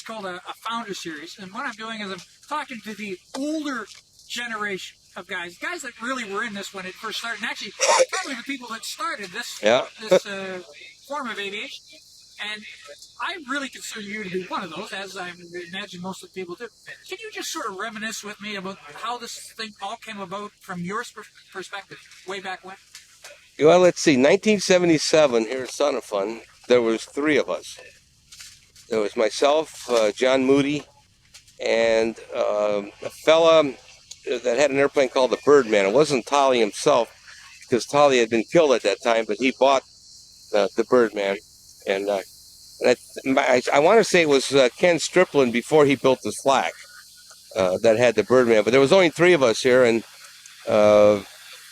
called a founder series, and what I'm doing is I'm talking to the older generation of guys that really were in this when it first started, and actually probably the people that started this form of aviation. And I really consider you to be one of those, as I imagine most of the people do. Can you just sort of reminisce with me about how this thing all came about from your perspective, way back when? Well, let's see. 1977 here at Son of Fun, there was 3 of us. There was myself, John Moody, and a fella that had an airplane called the Birdman. It wasn't Tolly himself, because Tolly had been killed at that time, but he bought the Birdman. And I want to say it was Ken Striplin before he built the Slack that had the Birdman. But there was only 3 of us here, and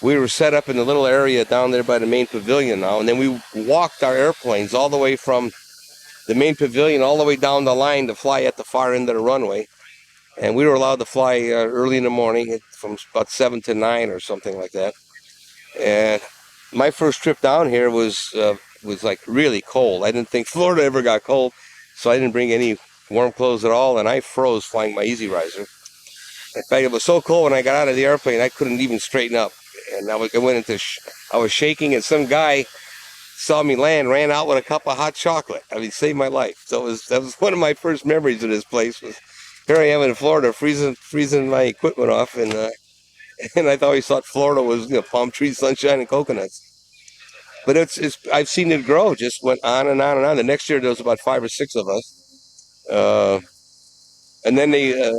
we were set up in the little area down there by the main pavilion now. And then we walked our airplanes all the way from the main pavilion all the way down the line to fly at the far end of the runway. And we were allowed to fly early in the morning from about 7 to 9 or something like that. And my first trip down here was like really cold. I didn't think Florida ever got cold, so I didn't bring any warm clothes at all, and I froze flying my Easy Riser. In fact, it was so cold when I got out of the airplane, I couldn't even straighten up. And I was shaking, and some guy saw me land, ran out with a cup of hot chocolate. I mean, saved my life. So that was one of my first memories of this place. Was here I am in Florida, freezing my equipment off, and I always thought Florida was palm trees, sunshine, and coconuts. But I've seen it grow. Just went on and on and on. The next year there was about 5 or 6 of us, and then they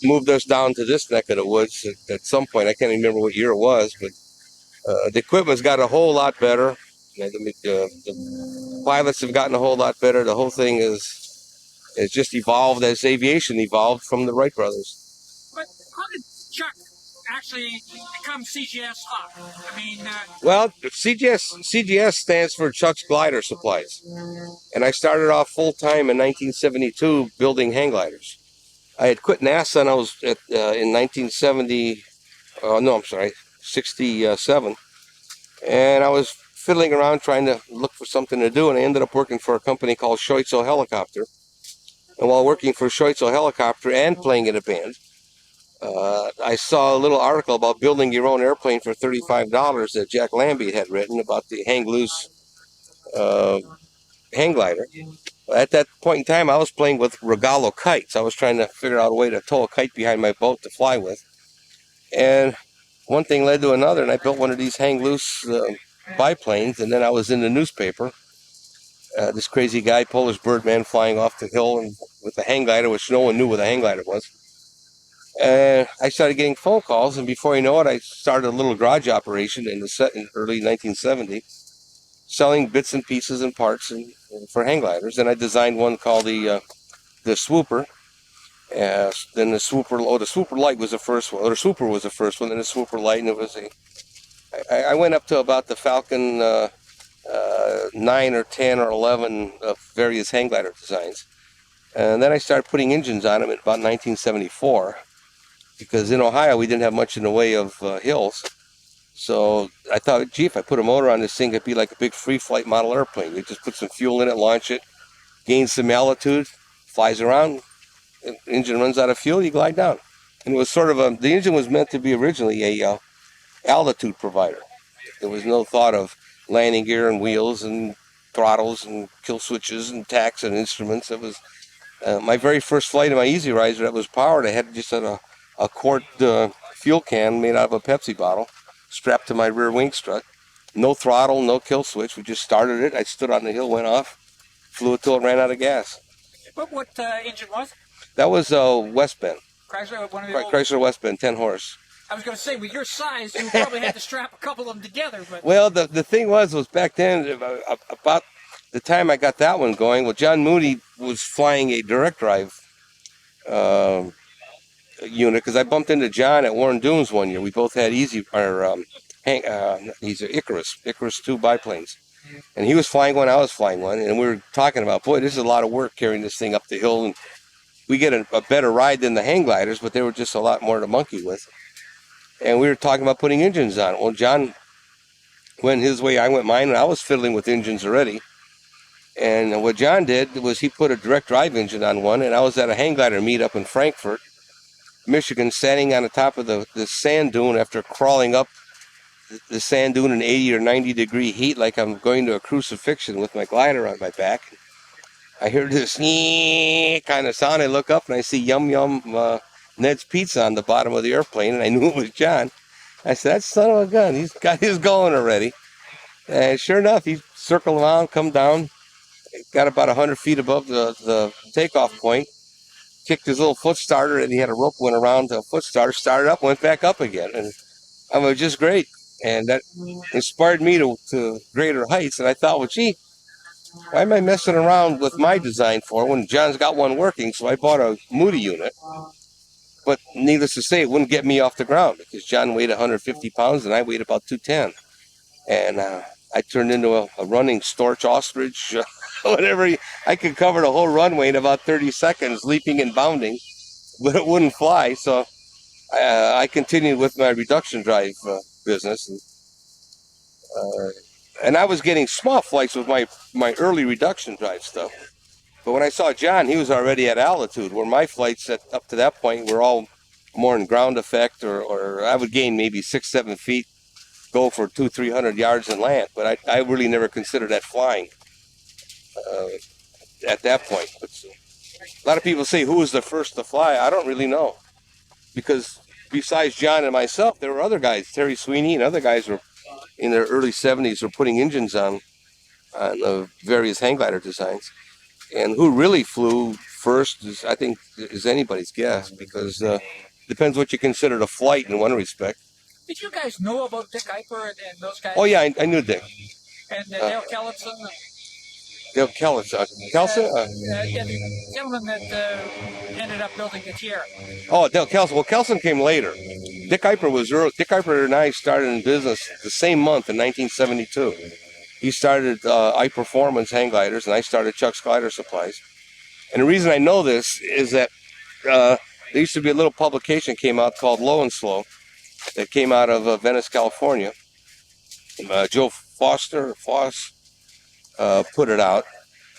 moved us down to this neck of the woods at some point. I can't remember what year it was, but the equipment's got a whole lot better. The pilots have gotten a whole lot better. The whole thing is just evolved as aviation evolved from the Wright brothers. But how did Chuck actually become CGS Hawk? I mean, well, CGS stands for Chuck's Glider Supplies, and I started off full time in 1972 building hang gliders. I had quit NASA, and I was in 1970. No, I'm sorry, 67, and I was fiddling around trying to look for something to do, and I ended up working for a company called Schoitzel Helicopter. And while working for Schoitzel Helicopter and playing in a band, I saw a little article about building your own airplane for $35 that Jack Lambie had written about the hang loose hang glider. At that point in time, I was playing with Regalo kites. I was trying to figure out a way to tow a kite behind my boat to fly with. And one thing led to another, and I built one of these hang loose biplanes, and then I was in the newspaper. This crazy guy, Polish Birdman, flying off the hill and with a hang glider, which no one knew what a hang glider was. And I started getting phone calls, and before you know it, I started a little garage operation in early 1970, selling bits and pieces and parts for hang gliders. And I designed one called the Swooper. Then the Swooper, the Swooper Light was the first one, or the Swooper was the first one, then the Swooper Light, and it was I went up to about the Falcon 9 or 10 or 11 of various hang glider designs. And then I started putting engines on them in about 1974, because in Ohio we didn't have much in the way of hills. So I thought, gee, if I put a motor on this thing, it'd be like a big free flight model airplane. You just put some fuel in it, launch it, gain some altitude, flies around, the engine runs out of fuel, you glide down. And it was sort of the engine was meant to be originally a altitude provider. There was no thought of landing gear and wheels and throttles and kill switches and tacks and instruments. It was my very first flight of my Easy Riser that was powered. I had just a quart fuel can made out of a Pepsi bottle strapped to my rear wing strut. No throttle, no kill switch. We just started it. I stood on the hill, went off, flew it till it ran out of gas. But what engine was it? That was West Bend. Chrysler, one of the Chrysler West Bend, 10 horse. I was going to say, with your size, you probably had to strap a couple of them together. But well, the thing was back then, about the time I got that one going, well, John Moody was flying a direct drive unit, because I bumped into John at Warren Dunes one year. We both had Icarus 2 biplanes. And he was flying one, I was flying one, and we were talking about, boy, this is a lot of work carrying this thing up the hill, and we get a better ride than the hang gliders, but they were just a lot more to monkey with. And we were talking about putting engines on. Well, John went his way, I went mine, and I was fiddling with engines already. And what John did was he put a direct drive engine on one, and I was at a hang glider meet up in Frankfurt, Michigan, standing on the top of the sand dune after crawling up the sand dune in 80 or 90 degree heat like I'm going to a crucifixion with my glider on my back. I hear this kind of sound. I look up and I see Yum Yum Ned's Pizza on the bottom of the airplane, and I knew it was John. I said, that son of a gun, he's got his going already. And sure enough, he circled around, come down, got about 100 feet above the takeoff point, kicked his little foot starter, and he had a rope went around the foot starter, started up, went back up again. And I was just great. And that inspired me to greater heights. And I thought, well, gee, why am I messing around with my design for when John's got one working? So I bought a Moody unit. But needless to say, it wouldn't get me off the ground because John weighed 150 pounds and I weighed about 210. And I turned into a running storch ostrich, whatever. I could cover the whole runway in about 30 seconds, leaping and bounding, but it wouldn't fly. So I continued with my reduction drive business. And I was getting small flights with my early reduction drive stuff. But when I saw John, he was already at altitude, where my flights up to that point were all more in ground effect, or I would gain maybe 6-7 feet, go for 200-300 yards and land. But I really never considered that flying at that point. But a lot of people say, who was the first to fly? I don't really know. Because besides John and myself, there were other guys, Terry Sweeney and other guys were in their early 70s were putting engines on various hang glider designs. And who really flew first is, I think, is anybody's guess, because depends what you consider a flight in one respect. Did you guys know about Dick Eiper and those guys? Oh, yeah, I knew Dick. And Dale Kellison? Dale Kellison? Kelson? Yeah, the gentleman that ended up building the Tierra. Oh, Dale Kelson. Well, Kelson came later. Dick Eiper was early. Dick Eiper and I started in business the same month in 1972. He started iPerformance hang gliders, and I started Chuck's Glider Supplies. And the reason I know this is that there used to be a little publication came out called Low and Slow that came out of Venice, California. Joe Foss put it out,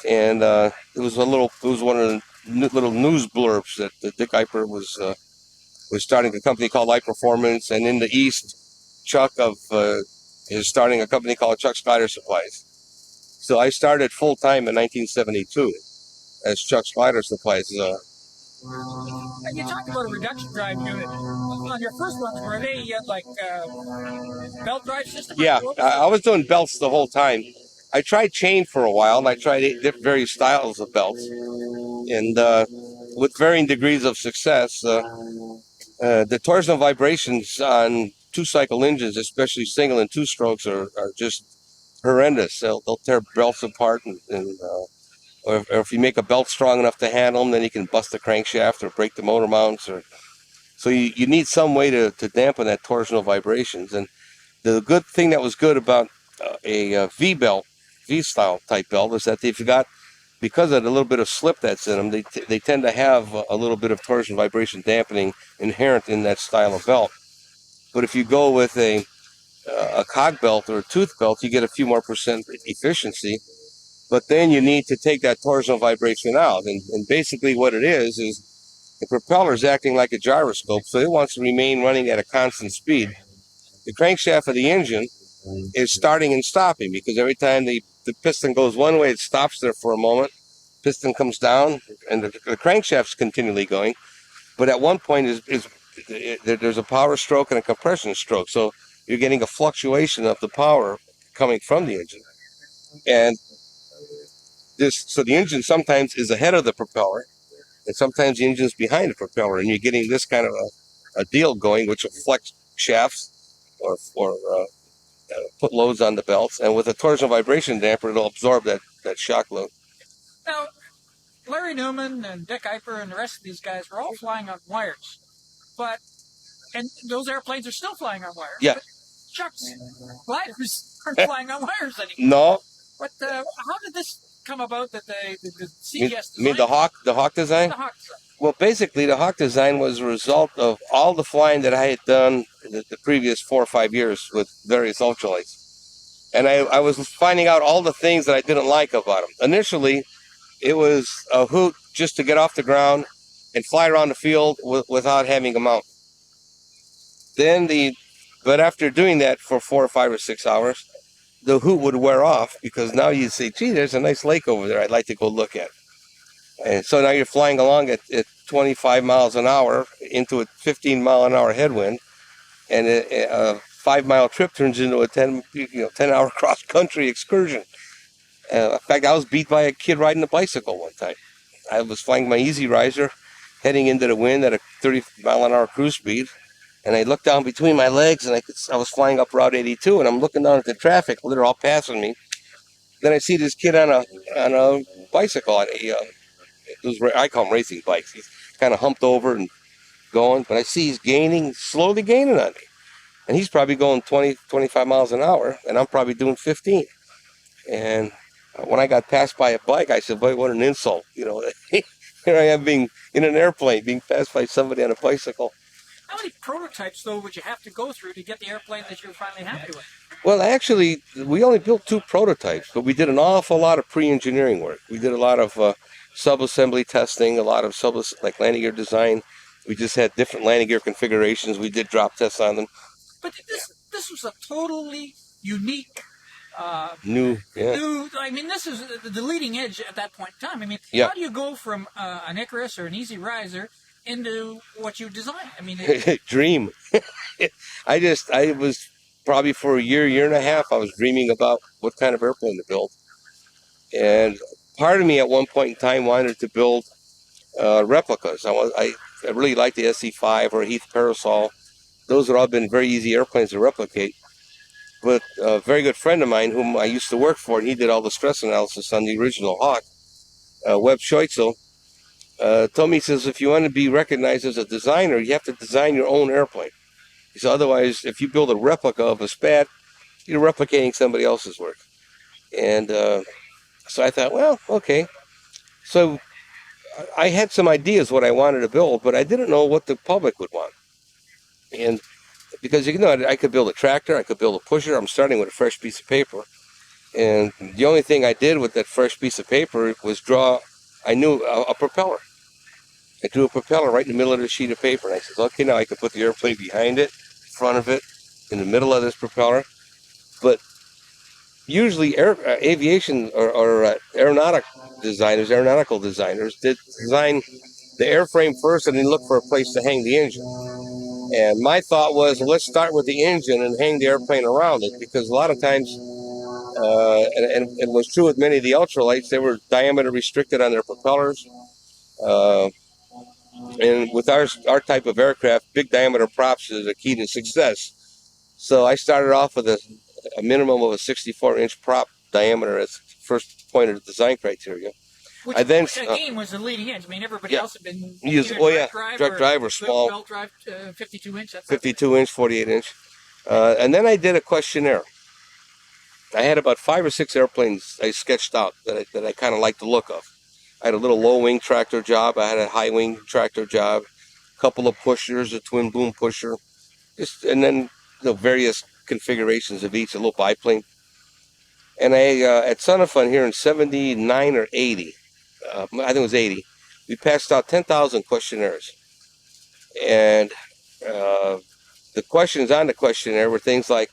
and it was one of the little news blurbs that Dick Eiper was starting a company called iPerformance, and in the East, Chuck is starting a company called Chuck's Glider Supplies. So I started full time in 1972 as Chuck's Glider Supplies. And you talked about a reduction drive unit. On your first ones, were they like belt drive system? Yeah, I was doing belts the whole time. I tried chain for a while, and I tried various styles of belts, and with varying degrees of success. The torsional vibrations on two-cycle engines, especially single and two strokes, are just horrendous. They'll tear belts apart, or if you make a belt strong enough to handle them, then you can bust the crankshaft or break the motor mounts. So you need some way to dampen that torsional vibrations. And the good thing that was good about a V-style type belt is that they've got, because of the little bit of slip that's in them, they tend to have a little bit of torsion vibration dampening inherent in that style of belt. But if you go with a cog belt or a tooth belt, you get a few more percent efficiency. But then you need to take that torsional vibration out. And basically what it is the propeller is acting like a gyroscope, so it wants to remain running at a constant speed. The crankshaft of the engine is starting and stopping, because every time the piston goes one way, it stops there for a moment. Piston comes down, and the crankshaft's continually going. But at one point, there's a power stroke and a compression stroke. So you're getting a fluctuation of the power coming from the engine. And so the engine sometimes is ahead of the propeller, and sometimes the engine's behind the propeller. And you're getting this kind of a deal going, which will flex shafts or put loads on the belts, and with a torsional vibration damper, it'll absorb that shock load. Now, Larry Newman and Dick Eiper and the rest of these guys were all flying on wires, and those airplanes are still flying on wires. Yeah. But Chuck's gliders aren't flying on wires anymore. No. But how did this come about that the CGS design? You mean the Hawk design? The Hawk design. Well, basically, the Hawk design was a result of all the flying that I had done the previous 4 or 5 years with various ultralights. And I was finding out all the things that I didn't like about them. Initially, it was a hoot just to get off the ground and fly around the field without having a mount. But after doing that for 4 or 5 or 6 hours, the hoot would wear off because now you say, gee, there's a nice lake over there I'd like to go look at. And so now you're flying along at 25 miles an hour into a 15-mile-an-hour headwind, and a 5-mile trip turns into a 10-hour cross-country excursion. In fact, I was beat by a kid riding a bicycle one time. I was flying my Easy Riser, heading into the wind at a 30-mile-an-hour cruise speed, and I looked down between my legs, and I was flying up Route 82, and I'm looking down at the traffic. Well, they're all passing me. Then I see this kid on a bicycle, I call them racing bikes. He's kind of humped over and going, but I see he's slowly gaining on me. And he's probably going 20, 25 miles an hour, and I'm probably doing 15. And when I got passed by a bike, I said, boy, what an insult. Here I am being in an airplane, being passed by somebody on a bicycle. How many prototypes, though, would you have to go through to get the airplane that you're finally happy with? Well, actually, we only built 2 prototypes, but we did an awful lot of pre-engineering work. We did a lot of sub-assembly testing, a lot of like landing gear design. We just had different landing gear configurations. We did drop tests on them. But this was a totally unique, new. I mean, this is the leading edge at that point in time. I mean, how do you go from an Icarus or an Easy Riser into what you design? I mean, dream. I was probably for a year and a half, I was dreaming about what kind of airplane to build. And part of me at one point in time wanted to build replicas. I really liked the SE-5 or Heath Parasol. Those had all been very easy airplanes to replicate. But a very good friend of mine, whom I used to work for, and he did all the stress analysis on the original Hawk, Webb Scheutzel, told me, he says, if you want to be recognized as a designer, you have to design your own airplane. He said, otherwise, if you build a replica of a SPAD, you're replicating somebody else's work. And so I thought, well, okay. So I had some ideas what I wanted to build, but I didn't know what the public would want. And because, I could build a tractor, I could build a pusher. I'm starting with a fresh piece of paper. And the only thing I did with that fresh piece of paper was I knew a propeller. I drew a propeller right in the middle of the sheet of paper. And I said, okay, now I can put the airplane behind it, in front of it, in the middle of this propeller. But usually aviation or aeronautical designers did design the airframe first and then look for a place to hang the engine. And my thought was, well, let's start with the engine and hang the airplane around it, because a lot of times, and it was true with many of the ultralights, they were diameter restricted on their propellers. And with our type of aircraft, big diameter props is a key to success. So I started off with a minimum of a 64-inch prop diameter as the first point of the design criteria. Which again was the leading edge. I mean, everybody else had been direct drive or small belt drive, 52-inch. 52-inch, 48-inch. And then I did a questionnaire. I had about 5 or 6 airplanes I sketched out that I kind of liked the look of. I had a little low-wing tractor job. I had a high-wing tractor job. A couple of pushers, a twin-boom pusher. And then various configurations of each, a little biplane. And at Son of Fun here in 79 or 80, I think it was 80, we passed out 10,000 questionnaires. And the questions on the questionnaire were things like,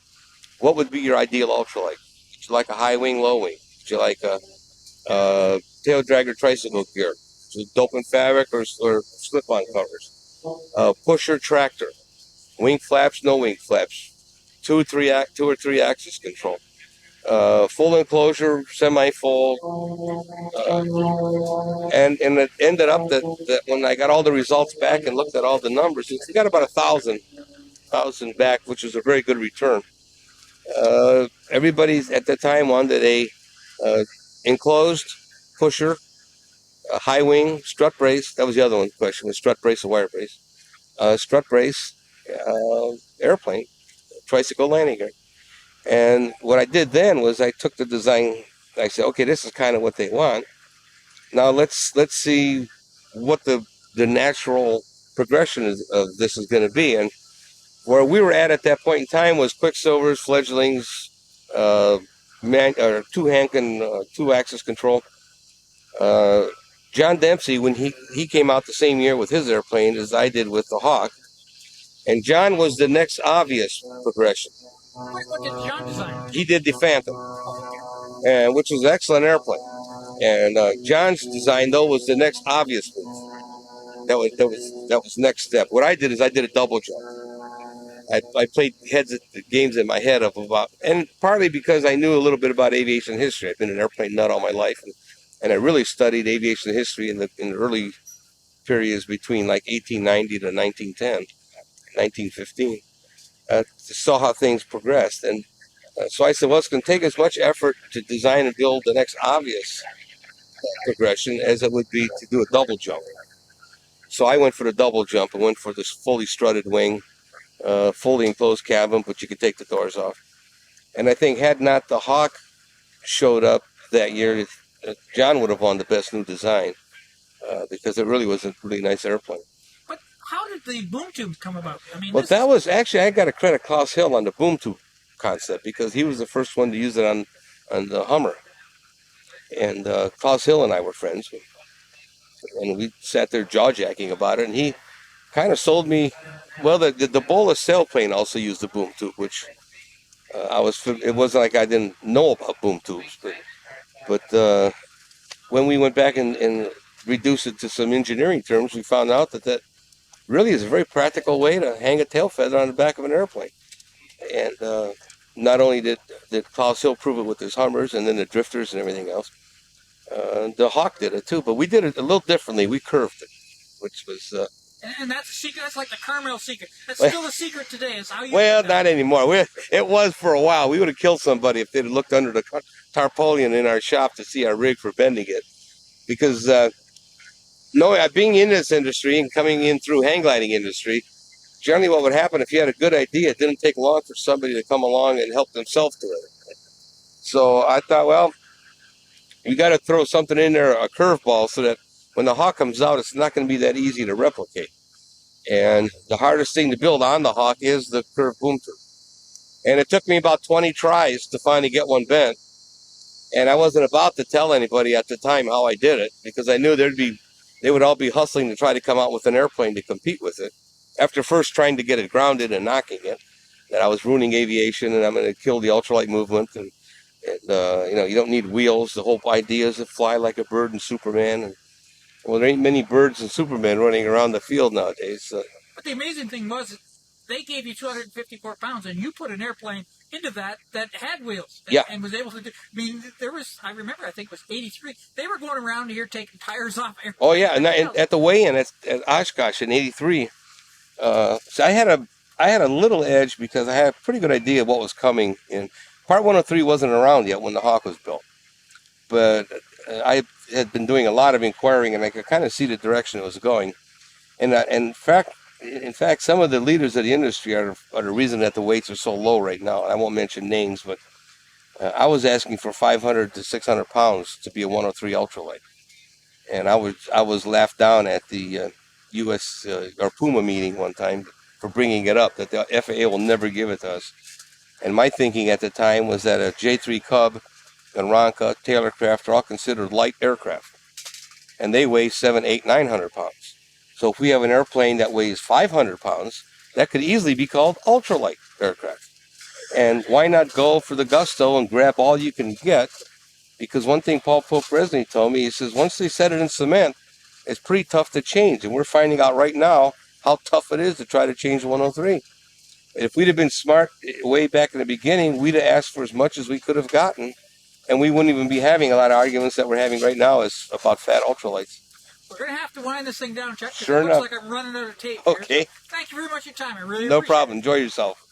what would be your ideal ultralight? Would you like a high wing, low wing? Would you like a tail dragger tricycle gear? Dope and fabric or slip-on covers? Pusher tractor? Wing flaps, no wing flaps? 2 or 3 axis control? Full enclosure, semi-full, and it ended up that when I got all the results back and looked at all the numbers, we got about 1,000 back, which was a very good return. Everybody at the time wanted a enclosed pusher, a high wing, strut brace. That was the other one question, was strut brace or wire brace. Strut brace, airplane, tricycle landing gear. And what I did then was I took the design, I said, okay, this is kind of what they want. Now let's see what the natural progression of this is going to be. And where we were at that point in time was quicksilvers, fledglings, two-hand and two-axis control. John Dempsey, when he came out the same year with his airplane as I did with the Hawk, and John was the next obvious progression. What did John design? He did the Phantom, and which was an excellent airplane. And John's design though was the next obvious move. That was next step. What I did is I did a double jump. I played games in my head of about, and partly because I knew a little bit about aviation history. I've been an airplane nut all my life, and I really studied aviation history in the early periods between like 1890 to 1910, 1915, to saw how things progressed. And so I said, well, it's going to take as much effort to design and build the next obvious progression as it would be to do a double jump. So I went for the double jump and went for this fully strutted wing, fully enclosed cabin, but you could take the doors off. And I think had not the Hawk showed up that year, John would have won the best new design because it really was a really nice airplane. But how did the boom tube come about? I mean, well, that was actually, I got to credit Klaus Hill on the boom tube concept because he was the first one to use it on the Hummer. And Klaus Hill and I were friends. And we sat there jaw-jacking about it, and he kind of sold me. Well, the Bola sailplane also used the boom tube, which it wasn't like I didn't know about boom tubes, but when we went back and reduced it to some engineering terms, we found out that really is a very practical way to hang a tail feather on the back of an airplane. And not only did Klaus Hill prove it with his Hummers and then the drifters and everything else, the Hawk did it too, but we did it a little differently. We curved it, which was... and that's a secret. That's like the Carmel secret. That's still a secret today. Is how you... Well, not anymore. It was for a while. We would have killed somebody if they'd looked under the tarpaulin in our shop to see our rig for bending it. Because being in this industry and coming in through hang gliding industry, generally what would happen if you had a good idea, it didn't take long for somebody to come along and help themselves to it. So I thought, well, you got to throw something in there, a curveball, so that when the Hawk comes out, it's not going to be that easy to replicate. And the hardest thing to build on the Hawk is the curved boom tube. And it took me about 20 tries to finally get one bent. And I wasn't about to tell anybody at the time how I did it, because I knew they would all be hustling to try to come out with an airplane to compete with it. After first trying to get it grounded and knocking it, that I was ruining aviation and I'm going to kill the ultralight movement. And you don't need wheels. The whole idea is to fly like a bird and Superman. And, well, there ain't many birds and Superman running around the field nowadays. But the amazing thing was they gave you 254 pounds, and you put an airplane into that had wheels and was able to do... I mean, I remember, I think it was 83. They were going around here taking tires off airplanes. Oh, yeah, and at the weigh-in at Oshkosh in 83, so I had a little edge because I had a pretty good idea of what was coming in. Part 103 wasn't around yet when the Hawk was built, but I had been doing a lot of inquiring, and I could kind of see the direction it was going. And in fact, some of the leaders of the industry are the reason that the weights are so low right now. I won't mention names, but I was asking for 500 to 600 pounds to be a 103 ultralight, and I was laughed down at the U.S. or Puma meeting one time for bringing it up, that the FAA will never give it to us. And my thinking at the time was that a J3 Cub and Ronca, Taylorcraft are all considered light aircraft. And they weigh 700, 800, 900 pounds. So if we have an airplane that weighs 500 pounds, that could easily be called ultralight aircraft. And why not go for the gusto and grab all you can get? Because one thing Paul Pope-Resney told me, he says, once they set it in cement, it's pretty tough to change. And we're finding out right now how tough it is to try to change 103. If we'd have been smart way back in the beginning, we'd have asked for as much as we could have gotten, and we wouldn't even be having a lot of arguments that we're having right now about fat ultralights. We're going to have to wind this thing down, Chuck. Sure enough. It enough. looks like I'm running out of tape here. Okay. So thank you very much for your time. I really appreciate it. No problem. Enjoy yourself.